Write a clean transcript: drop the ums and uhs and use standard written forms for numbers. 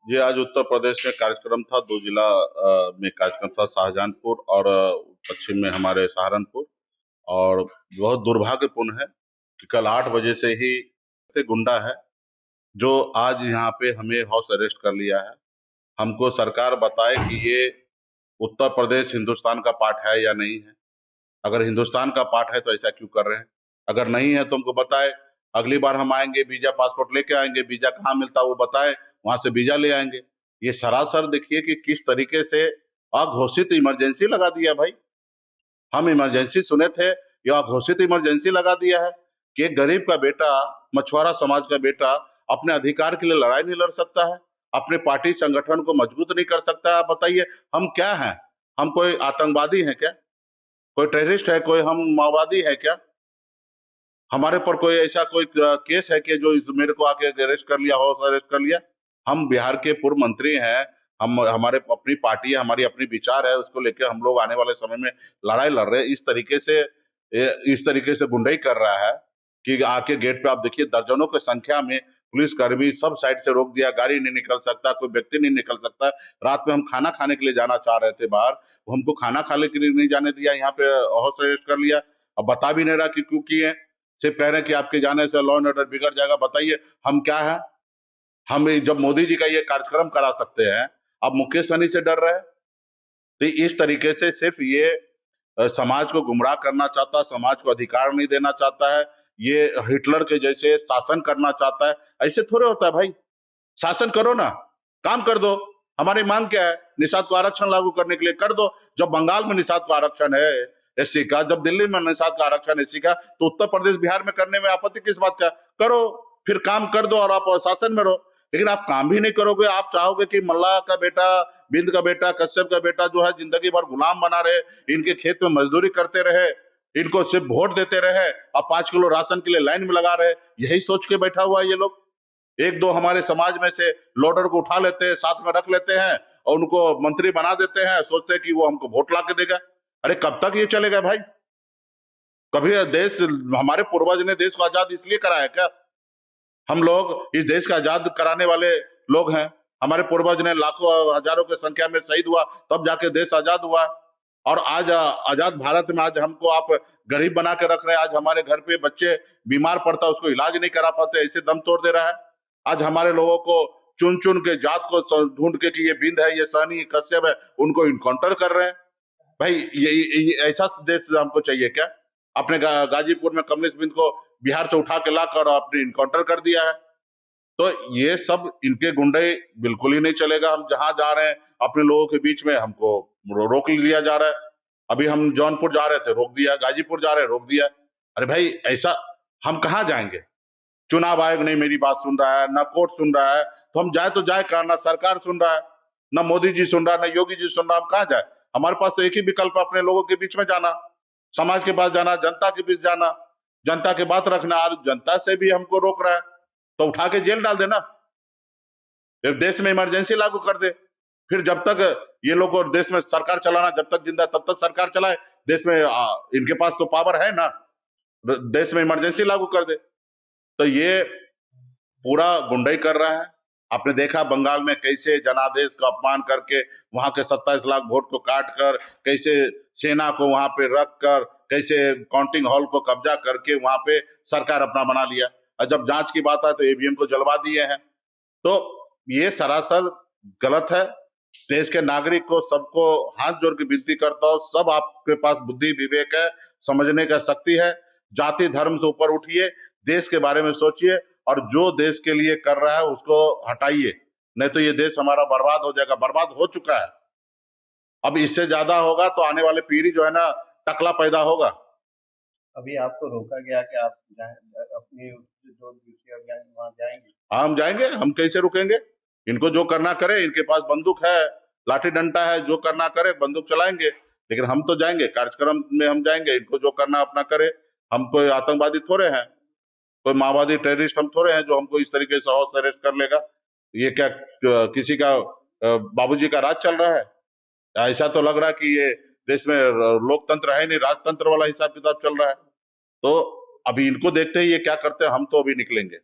जी, आज उत्तर प्रदेश में कार्यक्रम था, 2 जिला में कार्यक्रम था, शाहजहांपुर और पश्चिम में हमारे सहारनपुर। और बहुत दुर्भाग्यपूर्ण है कि कल 8 बजे से ही ते गुंडा है, जो आज यहाँ पे हमें हाउस अरेस्ट कर लिया है। हमको सरकार बताए कि ये उत्तर प्रदेश हिंदुस्तान का पार्ट है या नहीं है। अगर हिंदुस्तान का पार्ट है तो ऐसा क्यों कर रहे हैं? अगर नहीं है तो हमको बताए, अगली बार हम आएँगे वीज़ा पासपोर्ट लेके आएँगे, वीज़ा कहाँ मिलता है वो बताए, वहाँ से वीज़ा ले आएँगे। ये सरासर देखिए कि किस तरीके से अघोषित इमरजेंसी लगा दिया भाई। हम इमरजेंसी सुने थे, ये अघोषित इमरजेंसी लगा दिया है कि एक गरीब का बेटा, मछुआरा समाज का बेटा अपने अधिकार के लिए लड़ाई नहीं लड़ सकता है, अपने पार्टी संगठन को मजबूत नहीं कर सकता है। आप बताइए हम क्या हैं? हम कोई आतंकवादी हैं क्या? कोई टेररिस्ट है, कोई हम माओवादी है क्या? हमारे पर कोई ऐसा कोई केस है कि जो इस मेरे को आके अरेस्ट कर लिया, हाउस अरेस्ट कर लिया? हम बिहार के पूर्व मंत्री हैं, हम हमारे अपनी पार्टी है, हमारी अपनी विचार है, उसको लेके हम लोग आने वाले समय में लड़ाई लड़ रहे हैं। इस तरीके से गुंडई कर रहा है कि आके गेट पे आप देखिए दर्जनों की संख्या में पुलिसकर्मी सब साइड से रोक दिया, गाड़ी नहीं निकल सकता, कोई व्यक्ति नहीं निकल सकता। रात में हम खाना खाने के लिए जाना चाह रहे थे बाहर, वो हमको खाना खाने के लिए नहीं जाने दिया, यहाँ पे हाउस अरेस्ट कर लिया। अब बता भी नहीं रहा कि क्यों किए, सिर्फ कह रहे हैं कि आपके जाने से लॉ एंड ऑर्डर बिगड़ जाएगा। बताइए हम क्या है? हम जब मोदी जी का ये कार्यक्रम करा सकते हैं, अब मुकेश सहनी से डर रहे हैं। तो इस तरीके से सिर्फ ये समाज को गुमराह करना चाहता है, समाज को अधिकार नहीं देना चाहता है, ये हिटलर के जैसे शासन करना चाहता है। ऐसे थोड़े होता है भाई, शासन करो ना, काम कर दो। हमारी मांग क्या है? निषाद को आरक्षण लागू करने के लिए कर दो। जब बंगाल में निषाद को आरक्षण है एससी का, जब दिल्ली में निषाद का आरक्षण एससी का, तो उत्तर प्रदेश बिहार में करने में आपत्ति किस बात का? करो, फिर काम कर दो और आप शासन में रहो। लेकिन आप काम भी नहीं करोगे, आप चाहोगे कि मल्लाह का बेटा, बिंद का बेटा, कश्यप का बेटा जो है जिंदगी भर गुलाम बना रहे, इनके खेत में मजदूरी करते रहे, इनको सिर्फ वोट देते रहे और 5 किलो राशन के लिए लाइन में लगा रहे। यही सोच के बैठा हुआ है ये लोग। एक दो हमारे समाज में से लोडर को उठा लेते हैं, साथ में रख लेते हैं और उनको मंत्री बना देते हैं, सोचते हैं कि वो हमको वोट ला के देगा। अरे कब तक ये चलेगा भाई? कभी देश, हमारे पूर्वज ने देश को आजाद इसलिए कराया क्या? हम लोग इस देश का आजाद कराने वाले लोग हैं। हमारे पूर्वज ने लाखों हजारों की संख्या में शहीद हुआ, तब जाके देश आजाद हुआ। और आज आजाद भारत में आज हमको आप गरीब बना के रख रहे हैं। आज हमारे घर पे बच्चे बीमार पड़ता है, उसको इलाज नहीं करा पाते, ऐसे दम तोड़ दे रहा है। आज हमारे लोगों को चुन चुन के जात को ढूंढ के कि ये बिंद है, ये सहनी, ये कश्यप है, उनको इनकाउंटर कर रहे हैं। भाई ये ऐसा देश हमको चाहिए क्या? अपने गाजीपुर में कमलेश बिंद को बिहार से उठा के लाकर आपने इनकाउंटर कर दिया है। तो ये सब इनके गुंडे बिल्कुल ही नहीं चलेगा। हम जहां जा रहे हैं अपने लोगों के बीच में हमको रोक लिया जा रहा है। अभी हम जौनपुर जा रहे थे, रोक दिया, गाजीपुर जा रहे हैं, रोक दिया। अरे भाई ऐसा हम कहाँ जाएंगे? चुनाव आयोग नहीं मेरी बात सुन रहा है, ना कोर्ट सुन रहा है, तो हम जाए तो जाए कहाँ? ना सरकार सुन रहा है, ना मोदी जी सुन रहा है, ना योगी जी सुन रहा है, हम कहाँ जाए? हमारे पास तो एक ही विकल्प है, अपने लोगों के बीच में जाना, समाज के पास जाना, जनता के बीच जाना, जनता की बात रखना। और जनता से भी हमको रोक रहा है तो उठा के जेल डाल देना, फिर देश में इमरजेंसी लागू कर दे। फिर जब तक ये लोग और देश में सरकार चलाना, जब तक जिंदा तब तक सरकार चलाए। देश में इनके पास तो पावर है ना, देश में इमरजेंसी लागू कर दे। तो ये पूरा गुंडई कर रहा है। आपने देखा बंगाल में कैसे जनादेश का अपमान करके वहां के 27 लाख वोट को काट कर, कैसे सेना को वहां पे रख कर, कैसे काउंटिंग हॉल को कब्जा करके वहां पे सरकार अपना बना लिया। और जब जांच की बात आए तो ईवीएम को जलवा दिए हैं। तो ये सरासर गलत है। देश के नागरिक को सबको हाथ जोड़ के विनती करता हूँ, सब आपके पास बुद्धि विवेक है, समझने का शक्ति है। जाति धर्म से ऊपर उठिए, देश के बारे में सोचिए और जो देश के लिए कर रहा है उसको हटाइए, नहीं तो ये देश हमारा बर्बाद हो जाएगा। बर्बाद हो चुका है, अब इससे ज्यादा होगा तो आने वाली पीढ़ी जो है ना टकला पैदा होगा। अभी आपको रोका गया कि आप अपनी जो दूसरी अभियान वहाँ जाएंगे? हाँ, हम जाएंगे, हम कैसे रुकेंगे? इनको जो करना करे, इनके पास बंदूक है, लाठी डंडा है, जो करना करे बंदूक चलाएंगे। लेकिन हम तो जाएंगे, कार्यक्रम में हम जाएंगे, इनको जो करना अपना करे। हम कोई आतंकवादी थोड़े हैं, कोई माओवादी टेररिस्ट हम थोड़े हैं जो हमको इस तरीके से हाउस अरेस्ट कर लेगा। ये क्या किसी का बाबूजी का राज चल रहा है? ऐसा तो लग रहा है कि ये देश में लोकतंत्र है नहीं, राजतंत्र वाला हिसाब किताब चल रहा है। तो अभी इनको देखते ही ये क्या करते हैं, हम तो अभी निकलेंगे।